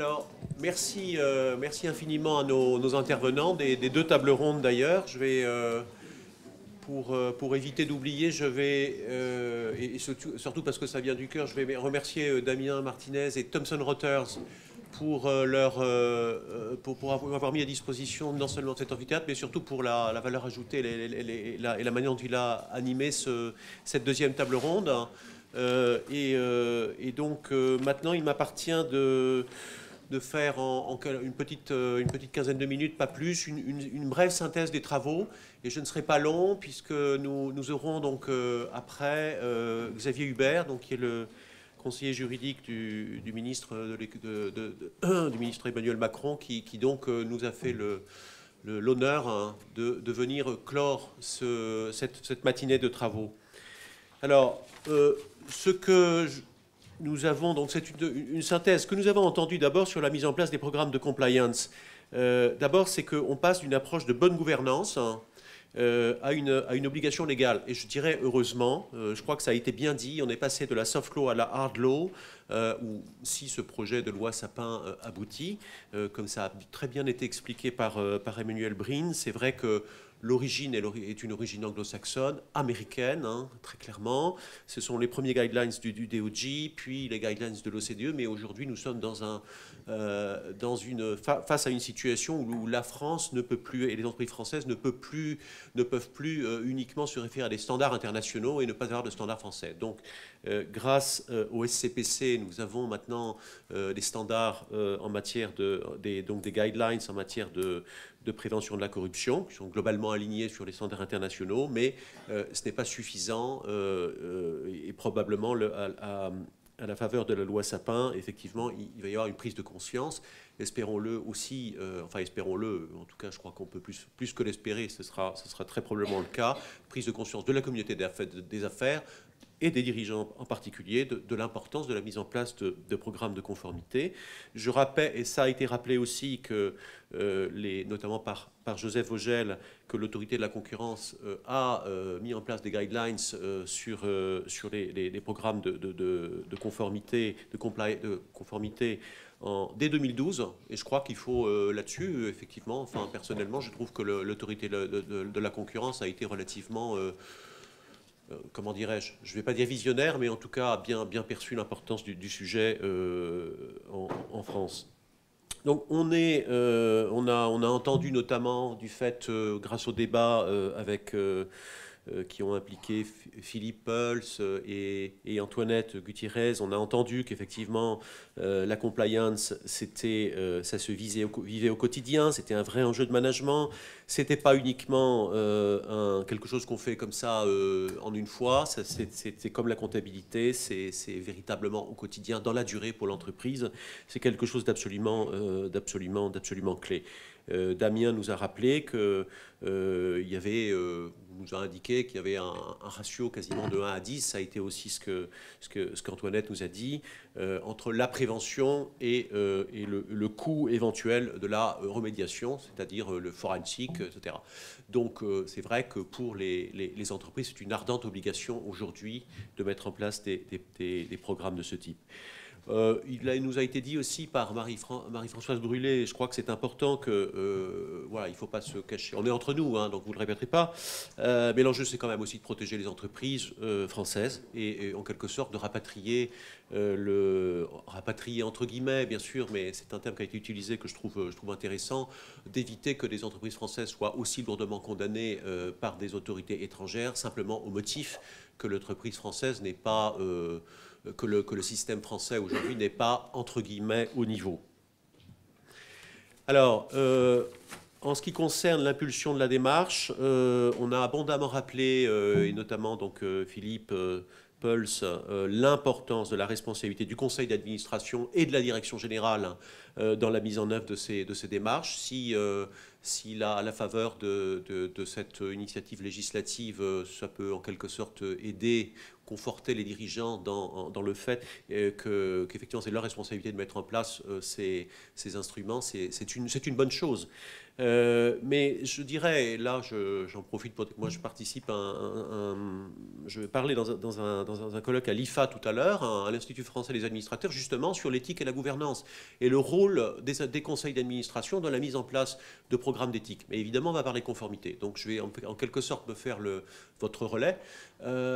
Alors, merci, merci infiniment à nos intervenants, des deux tables rondes d'ailleurs. Je vais, pour éviter d'oublier, je vais, et surtout parce que ça vient du cœur, je vais remercier Damien Martinez et Thomson Reuters pour, pour avoir mis à disposition non seulement cet amphithéâtre, mais surtout pour la valeur ajoutée et la manière dont il a animé cette deuxième table ronde. Et donc maintenant, il m'appartient de faire en une petite quinzaine de minutes, pas plus, une brève synthèse des travaux. Et je ne serai pas long, puisque nous aurons donc après Xavier Hubert, donc, qui est le conseiller juridique du ministre, du ministre Emmanuel Macron, qui donc nous a fait l'honneur, hein, de venir clore cette matinée de travaux. Alors, ce que nous avons, donc c'est une synthèse que nous avons entendue d'abord sur la mise en place des programmes de compliance. D'abord, c'est qu'on passe d'une approche de bonne gouvernance, hein, à une obligation légale. Et je dirais heureusement, je crois que ça a été bien dit, on est passé de la soft law à la hard law, où si ce projet de loi Sapin aboutit, comme ça a très bien été expliqué par Emmanuel Brine, c'est vrai que l'origine est une origine anglo-saxonne, américaine, hein, très clairement. Ce sont les premiers guidelines du DOJ, puis les guidelines de l'OCDE, mais aujourd'hui nous sommes face à une situation où la France ne peut plus, et les entreprises françaises ne peuvent plus uniquement se référer à des standards internationaux et ne pas avoir de standards français. Donc, grâce au SCPC, nous avons maintenant des standards en matière des guidelines en matière de prévention de la corruption, qui sont globalement alignés sur les standards internationaux, mais ce n'est pas suffisant et probablement à la faveur de la loi Sapin, effectivement, il va y avoir une prise de conscience. Espérons-le aussi, enfin espérons-le, en tout cas je crois qu'on peut plus que l'espérer, ce sera très probablement le cas, prise de conscience de la communauté des affaires et des dirigeants en particulier, de l'importance de la mise en place de programmes de conformité. Je rappelle, et ça a été rappelé aussi, que notamment par Joseph Vogel, que l'autorité de la concurrence a mis en place des guidelines sur les programmes de conformité, de conformité dès 2012. Et je crois qu'il faut là-dessus, effectivement, enfin personnellement, je trouve que l'autorité de la concurrence a été relativement... comment dirais-je, je ne vais pas dire visionnaire, mais en tout cas a bien perçu l'importance du sujet en France. Donc on a entendu notamment du fait, grâce au débat qui ont impliqué Philippe Peuls et Antoinette Gutiérrez, on a entendu qu'effectivement la compliance, ça se vivait au quotidien, c'était un vrai enjeu de management, c'était pas uniquement quelque chose qu'on fait comme ça en une fois, c'est comme la comptabilité, c'est véritablement au quotidien, dans la durée pour l'entreprise, c'est quelque chose d'absolument clé. Damien nous a rappelé que nous a indiqué qu'il y avait un ratio quasiment de 1 à 10. Ça a été aussi ce qu'Antoinette nous a dit, entre la prévention et le coût éventuel de la remédiation, c'est-à-dire le forensic, etc. Donc c'est vrai que pour les entreprises, c'est une ardente obligation aujourd'hui de mettre en place des programmes de ce type. Il nous a été dit aussi par Marie-Françoise Brûlé, je crois que c'est important que, voilà, il ne faut pas se cacher. On est entre nous, hein, donc vous ne le répéterez pas. Mais l'enjeu, c'est quand même aussi de protéger les entreprises françaises et en quelque sorte de rapatrier entre guillemets, bien sûr, mais c'est un terme qui a été utilisé que je trouve intéressant, d'éviter que des entreprises françaises soient aussi lourdement condamnées par des autorités étrangères, simplement au motif que l'entreprise française n'est pas... que le système français aujourd'hui n'est pas, entre guillemets, au niveau. Alors, en ce qui concerne l'impulsion de la démarche, on a abondamment rappelé, et notamment donc, Philippe Peuls, l'importance de la responsabilité du conseil d'administration et de la direction générale dans la mise en œuvre de ces démarches. Si à la faveur de cette initiative législative, ça peut en quelque sorte aider, conforter les dirigeants dans le fait qu'effectivement c'est leur responsabilité de mettre en place ces instruments, c'est une bonne chose. Mais je dirais, et là j'en profite pour moi je participe je vais parler dans un colloque à l'IFA tout à l'heure, à l'Institut français des administrateurs, justement sur l'éthique et la gouvernance et le rôle des conseils d'administration dans la mise en place de programmes d'éthique. Mais évidemment on va parler conformité, donc je vais en quelque sorte me faire votre relais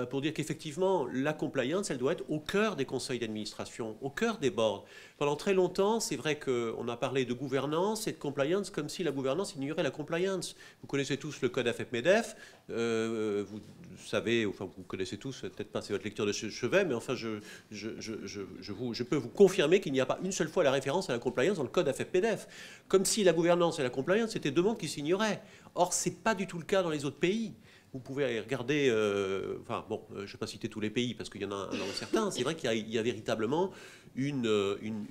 pour dire qu'effectivement la compliance elle doit être au cœur des conseils d'administration, au cœur des boards. Pendant très longtemps, c'est vrai qu'on a parlé de gouvernance et de compliance comme si la gouvernance ignorait la compliance. Vous connaissez tous le code AFEP-MEDEF, vous savez, enfin vous connaissez tous, peut-être pas c'est votre lecture de chevet, mais enfin je peux vous confirmer qu'il n'y a pas une seule fois la référence à la compliance dans le code AFEP-MEDEF. Comme si la gouvernance et la compliance étaient deux mondes qui s'ignoraient. Or, ce n'est pas du tout le cas dans les autres pays. Vous pouvez aller regarder, je ne vais pas citer tous les pays parce qu'il y en a certains, c'est vrai qu'il y a véritablement une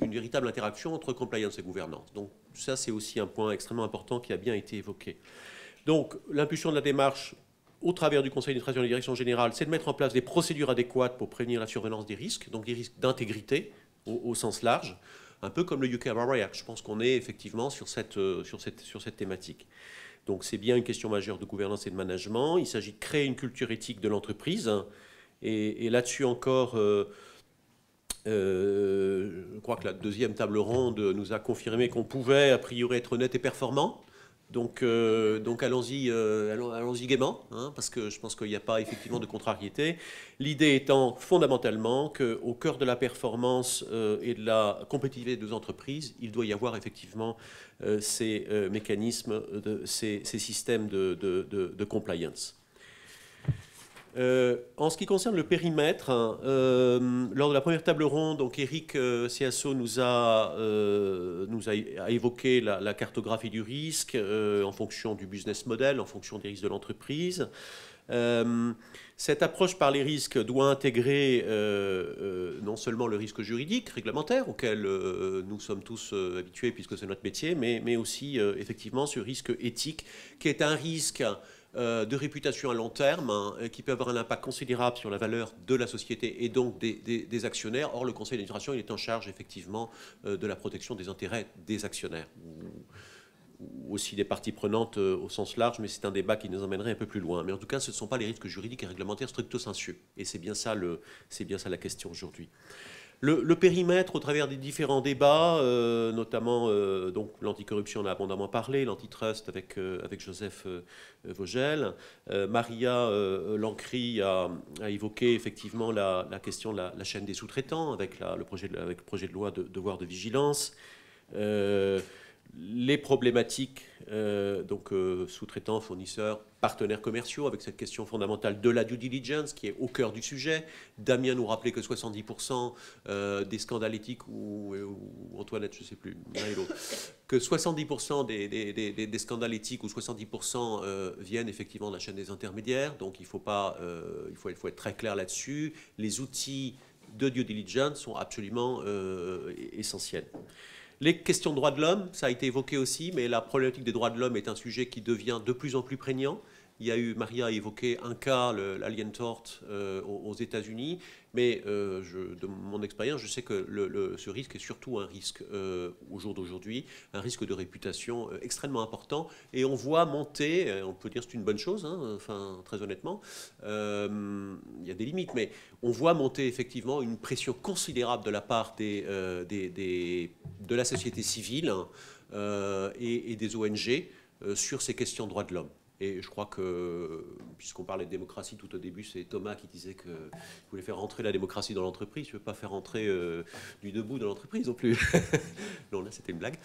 véritable interaction entre compliance et gouvernance. Donc ça, c'est aussi un point extrêmement important qui a bien été évoqué. Donc l'impulsion de la démarche au travers du Conseil d'administration et de la Direction générale, c'est de mettre en place des procédures adéquates pour prévenir la survenance des risques, donc des risques d'intégrité au sens large, un peu comme le UK Robbery Act. Je pense qu'on est effectivement sur cette thématique. Donc c'est bien une question majeure de gouvernance et de management. Il s'agit de créer une culture éthique de l'entreprise. Et là-dessus encore, je crois que la deuxième table ronde nous a confirmé qu'on pouvait a priori être honnête et performant. Donc allons-y gaiement, hein, parce que je pense qu'il n'y a pas effectivement de contrariété. L'idée étant fondamentalement qu'au cœur de la performance et de la compétitivité de nos entreprises, il doit y avoir effectivement ces mécanismes, ces systèmes de compliance. En ce qui concerne le périmètre, lors de la première table ronde, donc Eric Ciasso nous a évoqué la cartographie du risque en fonction du business model, en fonction des risques de l'entreprise. Cette approche par les risques doit intégrer non seulement le risque juridique, réglementaire, auquel nous sommes tous habitués puisque c'est notre métier, mais aussi effectivement ce risque éthique qui est un risque de réputation à long terme, hein, qui peut avoir un impact considérable sur la valeur de la société et donc des actionnaires. Or, le conseil d'administration, il est en charge effectivement de la protection des intérêts des actionnaires, ou aussi des parties prenantes au sens large, mais c'est un débat qui nous emmènerait un peu plus loin. Mais en tout cas, ce ne sont pas les risques juridiques et réglementaires stricto sensu. Et c'est bien ça la question aujourd'hui. Le périmètre, au travers des différents débats, notamment donc l'anticorruption, on a abondamment parlé, l'antitrust avec Joseph Vogel. Maria Lancry a évoqué effectivement la question de la chaîne des sous-traitants avec le projet de loi de devoir de vigilance. Les problématiques, sous-traitants, fournisseurs, partenaires commerciaux, avec cette question fondamentale de la due diligence qui est au cœur du sujet. Damien nous rappelait que 70% des scandales éthiques, ou Antoinette, je ne sais plus, l'un et l'autre, que 70% des scandales éthiques ou 70% viennent effectivement de la chaîne des intermédiaires. Donc il faut être très clair là-dessus. Les outils de due diligence sont absolument essentiels. Les questions de droits de l'homme, ça a été évoqué aussi, mais la problématique des droits de l'homme est un sujet qui devient de plus en plus prégnant. Maria a évoqué un cas, l'Alien Tort, aux États-Unis, mais de mon expérience, je sais que ce risque est surtout un risque, au jour d'aujourd'hui, un risque de réputation extrêmement important. Et on voit monter, on peut dire que c'est une bonne chose, hein, enfin, très honnêtement, il y a des limites, mais on voit monter effectivement une pression considérable de la part de la société civile et des ONG sur ces questions de droits de l'homme. Et je crois que, puisqu'on parlait de démocratie tout au début, c'est Thomas qui disait qu'il voulait faire rentrer la démocratie dans l'entreprise. Je ne veux pas faire rentrer du debout dans l'entreprise non plus. Non, là, c'était une blague.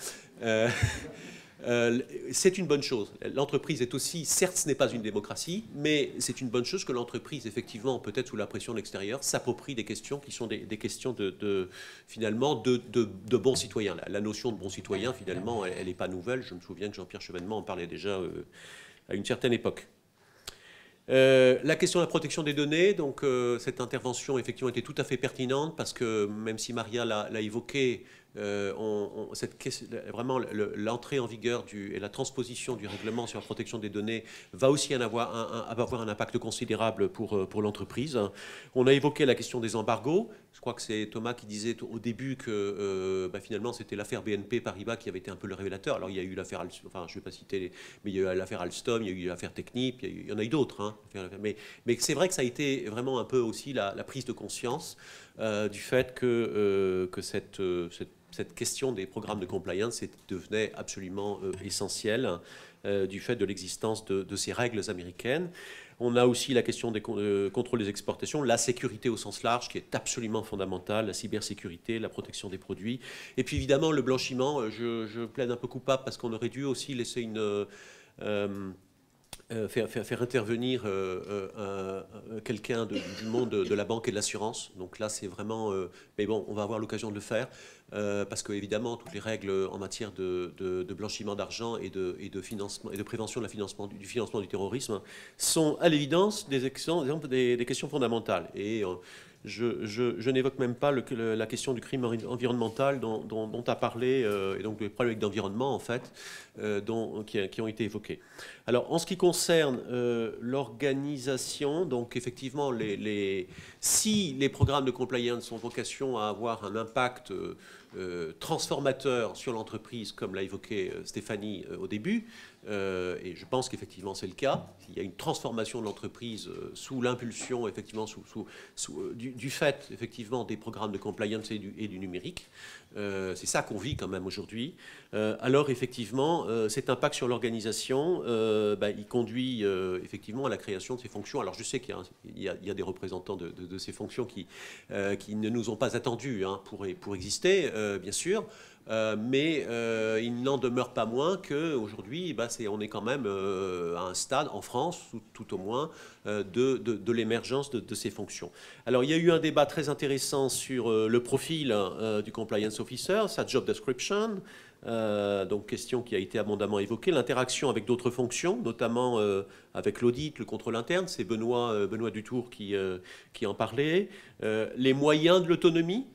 C'est une bonne chose. L'entreprise est aussi, certes, ce n'est pas une démocratie, mais c'est une bonne chose que l'entreprise, effectivement, peut-être sous la pression de l'extérieur, s'approprie des questions qui sont des questions finalement, de bons citoyens. La notion de bon citoyen, finalement, elle n'est pas nouvelle. Je me souviens que Jean-Pierre Chevènement en parlait déjà à une certaine époque. La question de la protection des données, donc cette intervention effectivement était tout à fait pertinente parce que même si Maria l'a évoqué, vraiment l'entrée en vigueur et la transposition du règlement sur la protection des données va aussi avoir un impact considérable pour l'entreprise. On a évoqué la question des embargos. Je crois que c'est Thomas qui disait au début que finalement c'était l'affaire BNP Paribas qui avait été un peu le révélateur. Alors il y a eu l'affaire, enfin je ne vais pas citer, mais il y a eu l'affaire Alstom, il y a eu l'affaire Technip, il y en a eu d'autres. Hein. Mais c'est vrai que ça a été vraiment un peu aussi la prise de conscience du fait que cette question des programmes de compliance devenait absolument essentielle du fait de l'existence de ces règles américaines. On a aussi la question des contrôles des exportations, la sécurité au sens large qui est absolument fondamentale, la cybersécurité, la protection des produits. Et puis évidemment le blanchiment, je plaide un peu coupable parce qu'on aurait dû aussi laisser faire intervenir quelqu'un du monde de la banque et de l'assurance. Donc là, c'est vraiment... mais bon, on va avoir l'occasion de le faire, parce qu'évidemment, toutes les règles en matière de blanchiment d'argent et de financement et de prévention du financement du terrorisme sont à l'évidence des questions fondamentales. Et je n'évoque même pas la question du crime environnemental dont a parlé, et donc des problèmes d'environnement, en fait, qui ont été évoqués. Alors, en ce qui concerne l'organisation, donc effectivement, si les programmes de compliance ont vocation à avoir un impact transformateur sur l'entreprise, comme l'a évoqué Stéphanie au début, et je pense qu'effectivement c'est le cas. Il y a une transformation de l'entreprise sous l'impulsion, effectivement, du fait effectivement des programmes de compliance et du numérique. C'est ça qu'on vit quand même aujourd'hui. Alors effectivement, cet impact sur l'organisation, il conduit effectivement à la création de ces fonctions. Alors je sais qu'il y a des représentants de ces fonctions qui ne nous ont pas attendus pour exister, bien sûr. Mais il n'en demeure pas moins qu'aujourd'hui, on est quand même à un stade, en France, tout au moins, de l'émergence de ces fonctions. Alors, il y a eu un débat très intéressant sur le profil du compliance officer, sa job description, donc question qui a été abondamment évoquée, l'interaction avec d'autres fonctions, notamment avec l'audit, le contrôle interne, c'est Benoît Dutour qui en parlait, les moyens de l'autonomie.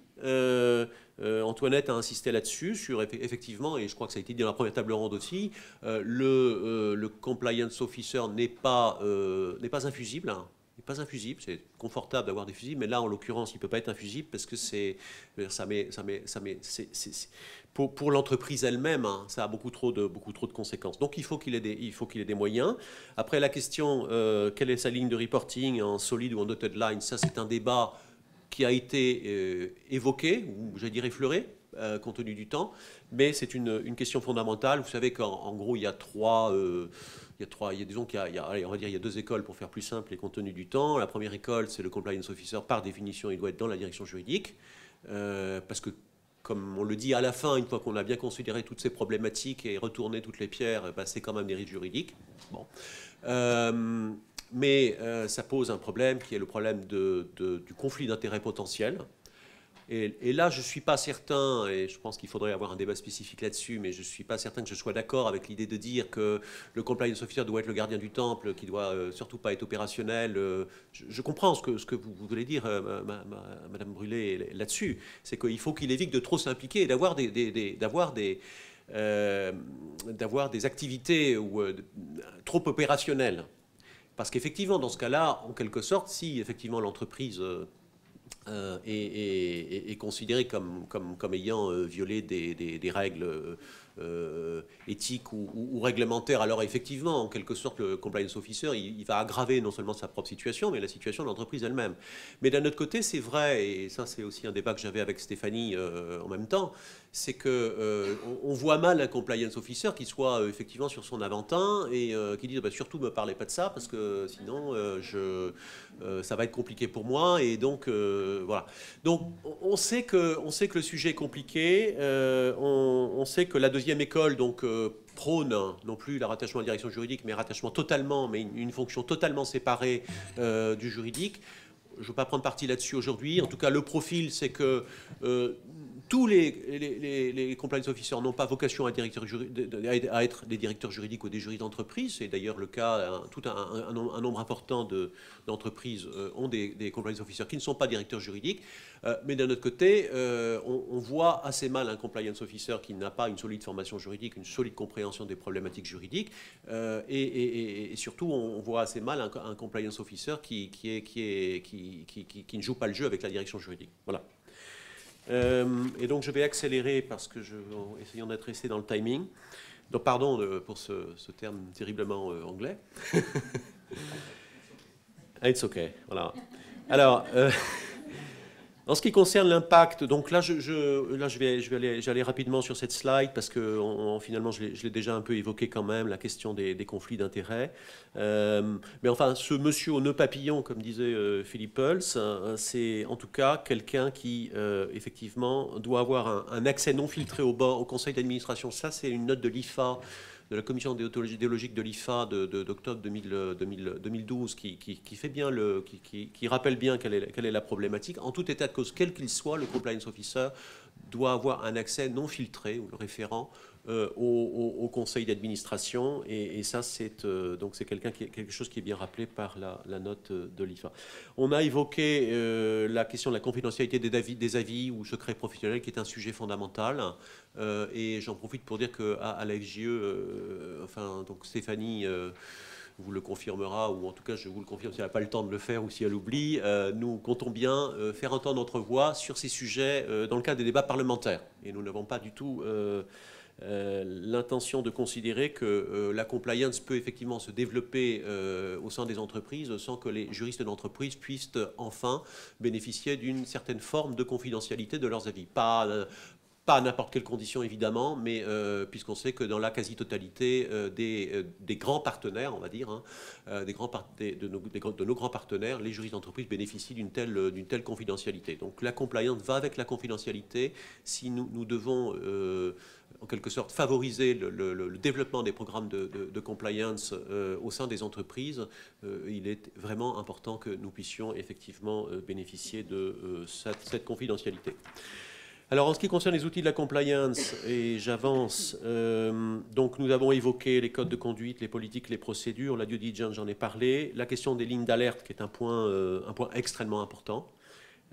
Antoinette a insisté là-dessus, sur effectivement, et je crois que ça a été dit dans la première table ronde aussi, le compliance officer n'est pas infusible. Hein. Il n'est pas infusible, c'est confortable d'avoir des fusibles, mais là, en l'occurrence, il ne peut pas être infusible parce que pour l'entreprise elle-même, hein, ça a beaucoup trop de conséquences. Donc, il faut qu'il ait des moyens. Après, la question, quelle est sa ligne de reporting en solid ou en dotted line, ça, c'est un débat qui a été évoqué, ou j'allais dire effleuré, compte tenu du temps, mais c'est une question fondamentale. Vous savez qu'en gros, il y a disons qu'il y a, allez, on va dire, il y a deux écoles pour faire plus simple et compte tenu du temps. La première école, c'est le compliance officer. Par définition, il doit être dans la direction juridique, parce que, comme on le dit à la fin, une fois qu'on a bien considéré toutes ces problématiques et retourné toutes les pierres, c'est quand même des risques juridiques. Bon. Mais ça pose un problème qui est le problème du conflit d'intérêts potentiel. Et là, je ne suis pas certain, et je pense qu'il faudrait avoir un débat spécifique là-dessus, mais je ne suis pas certain que je sois d'accord avec l'idée de dire que le compliance officer doit être le gardien du temple, qui ne doit surtout pas être opérationnel. Je comprends ce que vous voulez dire, Madame Brûlé, là-dessus. C'est qu'il faut qu'il évite de trop s'impliquer et d'avoir des activités trop opérationnelles. Parce qu'effectivement, dans ce cas-là, en quelque sorte, si effectivement l'entreprise est considérée comme ayant violé des règles éthiques ou réglementaires, alors effectivement, en quelque sorte, le compliance officer, il va aggraver non seulement sa propre situation, mais la situation de l'entreprise elle-même. Mais d'un autre côté, c'est vrai, et ça c'est aussi un débat que j'avais avec Stéphanie en même temps, c'est qu'on voit mal un compliance officer qui soit effectivement sur son Aventin et qui dise surtout ne me parlez pas de ça parce que sinon ça va être compliqué pour moi, et donc voilà. Donc on sait que le sujet est compliqué, on sait que la deuxième école donc prône non plus le rattachement à la direction juridique, mais une fonction totalement séparée du juridique. Je ne veux pas prendre parti là-dessus aujourd'hui. En tout cas, le profil, c'est que tous les compliance officers n'ont pas vocation à être des directeurs juridiques ou des juristes d'entreprise. C'est d'ailleurs le cas, un nombre important d'entreprises ont des compliance officers qui ne sont pas directeurs juridiques. Mais d'un autre côté, on voit assez mal un compliance officer qui n'a pas une solide formation juridique, une solide compréhension des problématiques juridiques. Et surtout, on voit assez mal un compliance officer qui ne joue pas le jeu avec la direction juridique. Voilà. Et donc je vais accélérer parce que essayons d'être resté dans le timing. Donc pardon pour ce terme terriblement anglais. It's okay. Voilà. Alors, en ce qui concerne l'impact, donc là, je vais aller rapidement sur cette slide parce que finalement, je l'ai déjà un peu évoqué quand même, la question des conflits d'intérêts. Mais enfin, ce monsieur au nœud papillon, comme disait Philippe Pels, c'est en tout cas quelqu'un qui, effectivement, doit avoir un accès non filtré au conseil d'administration. Ça, c'est une note de l'IFA, de la commission déontologique de l'IFA d'octobre 2012 qui fait bien qui rappelle bien quelle est la problématique. En tout état de cause, quel qu'il soit, le compliance officer doit avoir un accès non filtré, ou le référent, au conseil d'administration. Et ça, donc c'est quelque chose qui est bien rappelé par la note de l'IFA. On a évoqué la question de la confidentialité des avis ou secrets professionnels, qui est un sujet fondamental. Et j'en profite pour dire qu'à la FGE, donc Stéphanie vous le confirmera, ou en tout cas je vous le confirme si elle n'a pas le temps de le faire ou si elle oublie, nous comptons bien faire entendre notre voix sur ces sujets dans le cadre des débats parlementaires. Et nous n'avons pas du tout l'intention de considérer que la compliance peut effectivement se développer au sein des entreprises sans que les juristes d'entreprise puissent enfin bénéficier d'une certaine forme de confidentialité de leurs avis. Pas à n'importe quelle condition, évidemment, mais puisqu'on sait que dans la quasi-totalité des grands partenaires, on va dire, de nos grands partenaires, les juristes d'entreprise bénéficient d'une telle confidentialité. Donc la compliance va avec la confidentialité. Si nous devons, en quelque sorte, favoriser le développement des programmes de compliance au sein des entreprises, il est vraiment important que nous puissions effectivement bénéficier de cette confidentialité. Alors, en ce qui concerne les outils de la compliance, et j'avance, donc nous avons évoqué les codes de conduite, les politiques, les procédures, la due diligence, j'en ai parlé, la question des lignes d'alerte, qui est un point extrêmement important.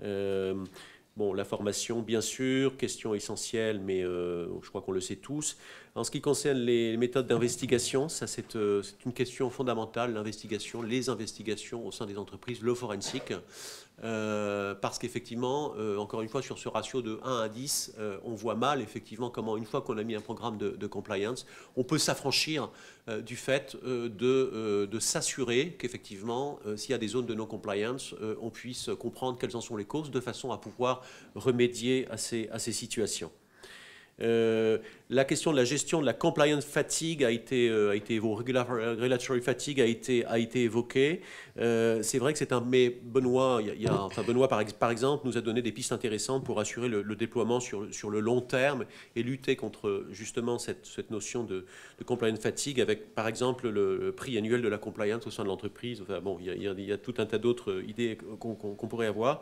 Bon, la formation, bien sûr, question essentielle, mais je crois qu'on le sait tous. En ce qui concerne les méthodes d'investigation, ça c'est une question fondamentale, l'investigation, les investigations au sein des entreprises, le forensique. Parce qu'effectivement, encore une fois, sur ce ratio de 1 à 10, on voit mal effectivement comment, une fois qu'on a mis un programme de compliance, on peut s'affranchir du fait de s'assurer qu'effectivement, s'il y a des zones de non-compliance, on puisse comprendre quelles en sont les causes de façon à pouvoir remédier à ces situations. La question de la gestion de la compliance fatigue regulatory fatigue a été évoquée. C'est vrai que c'est mais Benoît, Benoît par exemple nous a donné des pistes intéressantes pour assurer le déploiement sur le long terme et lutter contre justement cette notion de compliance fatigue avec par exemple le prix annuel de la compliance au sein de l'entreprise. Enfin, bon, il y a tout un tas d'autres idées qu'on pourrait avoir.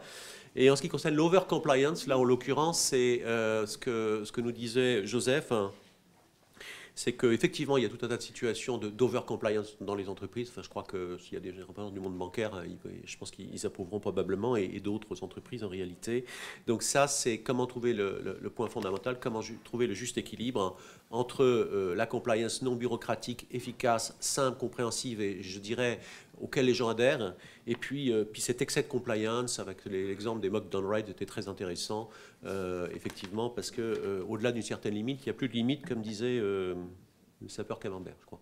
Et en ce qui concerne l'over-compliance, là en l'occurrence, c'est ce que nous disait Joseph, c'est qu'effectivement, il y a tout un tas de situations d'over-compliance dans les entreprises. Enfin, je crois que s'il y a des représentants du monde bancaire, je pense qu'ils approuveront probablement, et d'autres entreprises en réalité. Donc ça, c'est comment trouver le point fondamental, comment trouver le juste équilibre entre la compliance non bureaucratique, efficace, simple, compréhensive et je dirais auquel les gens adhèrent, et puis cet excès de compliance avec l'exemple des mock downright était très intéressant, effectivement, parce qu'au-delà d'une certaine limite, il n'y a plus de limite, comme disait le sapeur Camembert, je crois.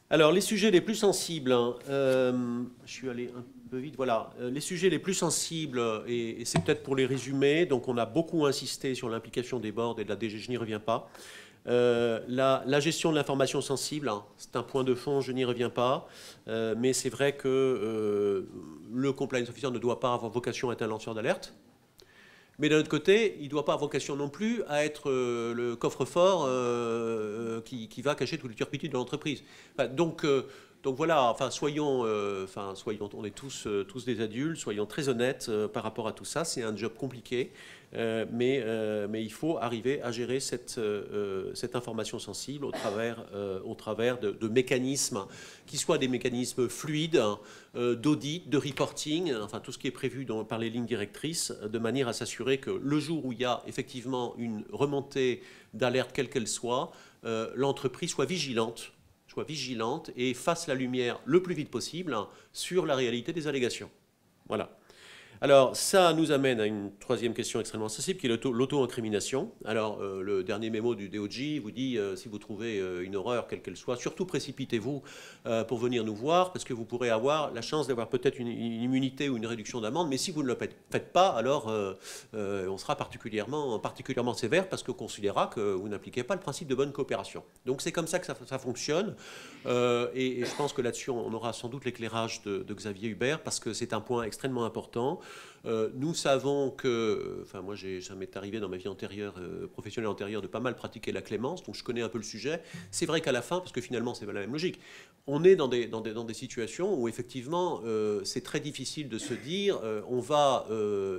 Alors, les sujets les plus sensibles, je suis allé un peu vite, voilà, les sujets les plus sensibles, et c'est peut-être pour les résumer, donc on a beaucoup insisté sur l'implication des boards et de la DG, je n'y reviens pas. La gestion de l'information sensible, c'est un point de fond, je n'y reviens pas, mais c'est vrai que le compliance officer ne doit pas avoir vocation à être un lanceur d'alerte, mais d'un autre côté, il ne doit pas avoir vocation non plus à être le coffre-fort qui va cacher toutes les turpitudes de l'entreprise. Enfin, donc Donc voilà, enfin soyons, on est tous des adultes, soyons très honnêtes par rapport à tout ça. C'est un job compliqué, mais il faut arriver à gérer cette information sensible au travers de mécanismes qui soient des mécanismes fluides, d'audit, de reporting, enfin tout ce qui est prévu par les lignes directrices, de manière à s'assurer que le jour où il y a effectivement une remontée d'alerte quelle qu'elle soit, l'entreprise soit vigilante et fasse la lumière le plus vite possible sur la réalité des allégations. Voilà. Alors, ça nous amène à une troisième question extrêmement sensible, qui est l'auto-incrimination. Alors, le dernier mémo du DOJ vous dit, si vous trouvez une horreur, quelle qu'elle soit, surtout précipitez-vous pour venir nous voir, parce que vous pourrez avoir la chance d'avoir peut-être une immunité ou une réduction d'amende, mais si vous ne le faites pas, alors on sera particulièrement sévère, parce qu'on considérera que vous n'appliquez pas le principe de bonne coopération. Donc, c'est comme ça que ça fonctionne, et je pense que là-dessus, on aura sans doute l'éclairage de Xavier Hubert, parce que c'est un point extrêmement important. Nous savons que, enfin moi ça m'est arrivé dans ma vie antérieure, professionnelle antérieure, de pas mal pratiquer la clémence, donc je connais un peu le sujet. C'est vrai qu'à la fin, parce que finalement c'est la même logique, on est dans des situations où effectivement c'est très difficile de se dire on va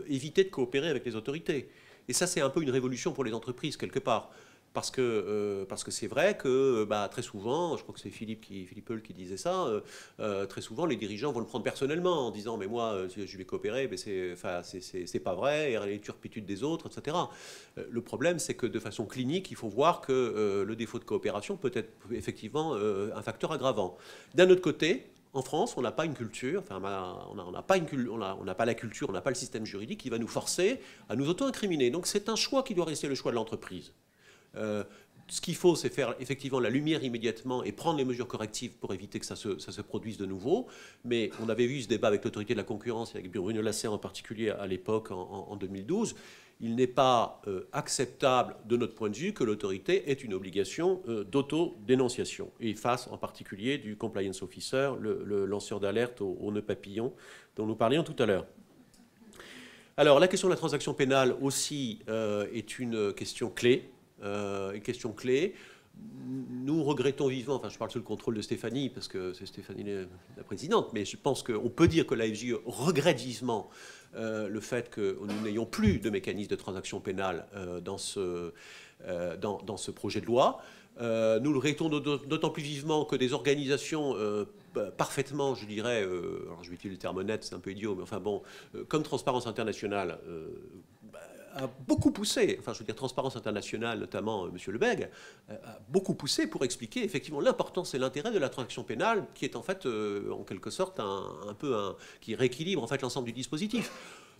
éviter de coopérer avec les autorités. Et ça c'est un peu une révolution pour les entreprises quelque part. Parce que c'est vrai que très souvent, je crois que c'est Philippe Eul qui disait ça, très souvent les dirigeants vont le prendre personnellement en disant mais moi je vais coopérer, mais c'est pas vrai, et les turpitudes des autres, etc. Le problème c'est que de façon clinique, il faut voir que le défaut de coopération peut être effectivement un facteur aggravant. D'un autre côté, en France, on n'a pas une culture, enfin, on n'a pas la culture, on n'a pas le système juridique qui va nous forcer à nous auto-incriminer. Donc c'est un choix qui doit rester le choix de l'entreprise. Ce qu'il faut, c'est faire effectivement la lumière immédiatement et prendre les mesures correctives pour éviter que ça se produise de nouveau. Mais on avait vu ce débat avec l'autorité de la concurrence et avec Bruno Lasserre en particulier à l'époque, en 2012. Il n'est pas acceptable, de notre point de vue, que l'autorité ait une obligation d'auto-dénonciation et fasse en particulier du compliance officer, le lanceur d'alerte au nœud papillon dont nous parlions tout à l'heure. Alors, la question de la transaction pénale aussi est une question clé. Nous regrettons vivement, enfin je parle sous le contrôle de Stéphanie, parce que c'est Stéphanie la présidente, mais je pense qu'on peut dire que la FJE regrette vivement le fait que nous n'ayons plus de mécanisme de transaction pénale dans ce projet de loi. Nous le regrettons d'autant plus vivement que des organisations parfaitement, je dirais, alors je vais utiliser le terme honnête, c'est un peu idiot, mais enfin bon, comme Transparence Internationale, a beaucoup poussé, enfin je veux dire Transparence Internationale, notamment M. Lebègue, a beaucoup poussé pour expliquer effectivement l'importance et l'intérêt de la transaction pénale, qui est en fait en quelque sorte qui rééquilibre en fait l'ensemble du dispositif.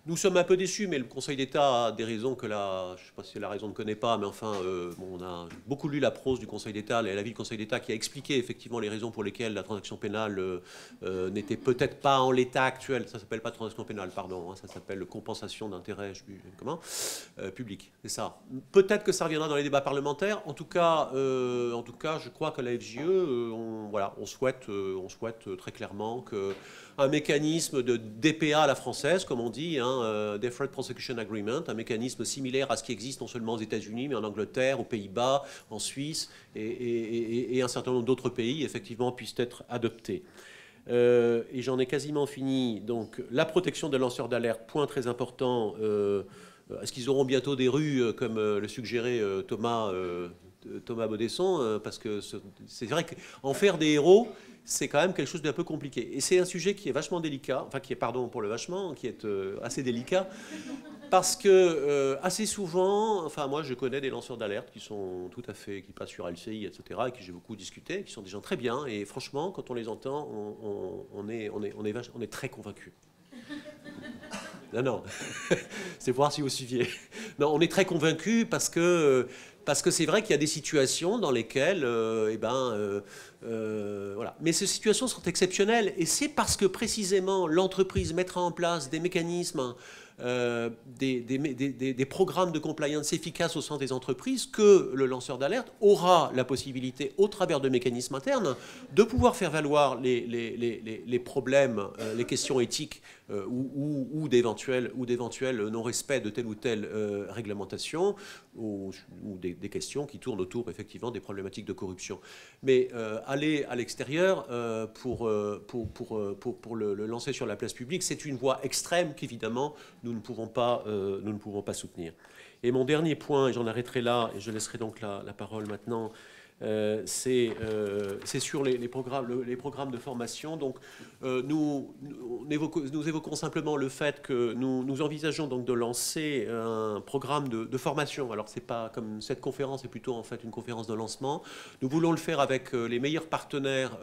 Nous sommes un peu déçus, mais le Conseil d'État a des raisons que je ne sais pas si la raison ne connaît pas, mais enfin, on a beaucoup lu la prose du Conseil d'État, l'avis du Conseil d'État qui a expliqué effectivement les raisons pour lesquelles la transaction pénale n'était peut-être pas en l'état actuel. Ça ne s'appelle pas transaction pénale, pardon, ça s'appelle compensation d'intérêt public. C'est ça. Peut-être que ça reviendra dans les débats parlementaires. En tout cas, je crois que la FJE, on souhaite très clairement qu'un mécanisme de DPA à la française, comme on dit, Deferred Prosecution Agreement, un mécanisme similaire à ce qui existe non seulement aux États-Unis, mais en Angleterre, aux Pays-Bas, en Suisse et un certain nombre d'autres pays, effectivement, puissent être adoptés. Et j'en ai quasiment fini. Donc, la protection des lanceurs d'alerte, point très important. Est-ce qu'ils auront bientôt des rues, comme le suggérait Thomas Baudesson, parce que c'est vrai qu'en faire des héros, c'est quand même quelque chose d'un peu compliqué. Et c'est un sujet qui est vachement délicat, enfin qui est, pardon pour le vachement, qui est assez délicat, parce que assez souvent, enfin moi je connais des lanceurs d'alerte qui sont tout à fait, qui passent sur LCI, etc., avec qui j'ai beaucoup discuté, qui sont des gens très bien, et franchement, quand on les entend, on est très convaincus. Non, c'est voir si vous suiviez. Non, on est très convaincus parce que c'est vrai qu'il y a des situations dans lesquelles, voilà. Mais ces situations sont exceptionnelles, et c'est parce que précisément l'entreprise mettra en place des mécanismes, des programmes de compliance efficaces au sein des entreprises, que le lanceur d'alerte aura la possibilité, au travers de mécanismes internes, de pouvoir faire valoir les problèmes, les questions éthiques ou d'éventuels non-respect de telle ou telle réglementation, ou des questions qui tournent autour effectivement des problématiques de corruption. Mais aller à l'extérieur pour le lancer sur la place publique, c'est une voie extrême qu'évidemment nous ne pouvons pas soutenir. Et mon dernier point, et j'en arrêterai là, et je laisserai donc la parole maintenant, c'est sur les programmes de formation. Donc, nous évoquons simplement le fait que nous envisageons donc de lancer un programme de formation. Alors, c'est pas comme cette conférence, c'est plutôt en fait une conférence de lancement. Nous voulons le faire avec les meilleurs partenaires,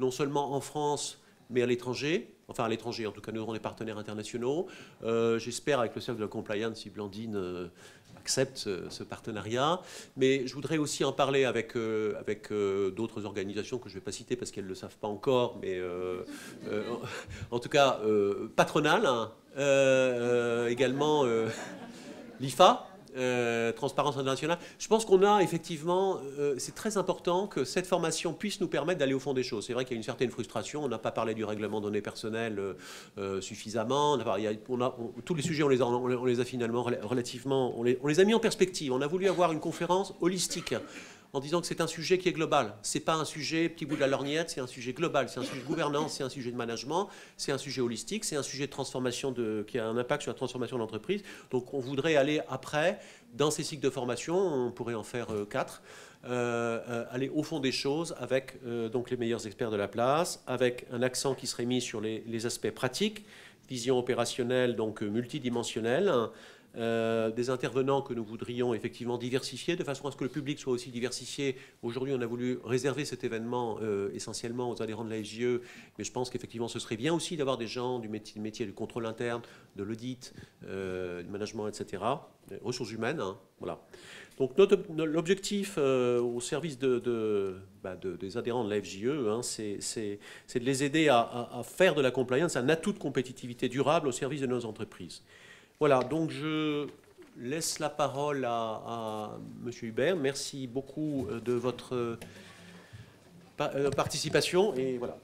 non seulement en France, mais à l'étranger. Enfin, à l'étranger, en tout cas, nous aurons des partenaires internationaux. J'espère, avec le cercle de la compliance, si Blandine accepte ce partenariat. Mais je voudrais aussi en parler avec d'autres organisations que je ne vais pas citer parce qu'elles ne le savent pas encore, mais en tout cas patronales, hein, également l'IFA. Transparence internationale. Je pense qu'on a effectivement, c'est très important que cette formation puisse nous permettre d'aller au fond des choses. C'est vrai qu'il y a une certaine frustration, on n'a pas parlé du règlement données personnelles suffisamment. Tous les sujets, on les a finalement relativement, on les a mis en perspective. On a voulu avoir une conférence holistique en disant que c'est un sujet qui est global. C'est pas un sujet petit bout de la lorgnette, c'est un sujet global, c'est un sujet de gouvernance, c'est un sujet de management, c'est un sujet holistique, c'est un sujet de transformation qui a un impact sur la transformation de l'entreprise. Donc on voudrait aller après, dans ces cycles de formation, on pourrait en faire 4, aller au fond des choses avec donc les meilleurs experts de la place, avec un accent qui serait mis sur les aspects pratiques, vision opérationnelle, donc multidimensionnelle, des intervenants que nous voudrions effectivement diversifier, de façon à ce que le public soit aussi diversifié. Aujourd'hui, on a voulu réserver cet événement essentiellement aux adhérents de la FGE, mais je pense qu'effectivement, ce serait bien aussi d'avoir des gens du métier du contrôle interne, de l'audit, du management, etc., ressources humaines, hein, voilà. Donc l'objectif au service des adhérents de la FJE, hein, c'est de les aider à faire de la compliance un atout de compétitivité durable au service de nos entreprises. Voilà, donc je laisse la parole à M. Hubert. Merci beaucoup de votre participation et voilà.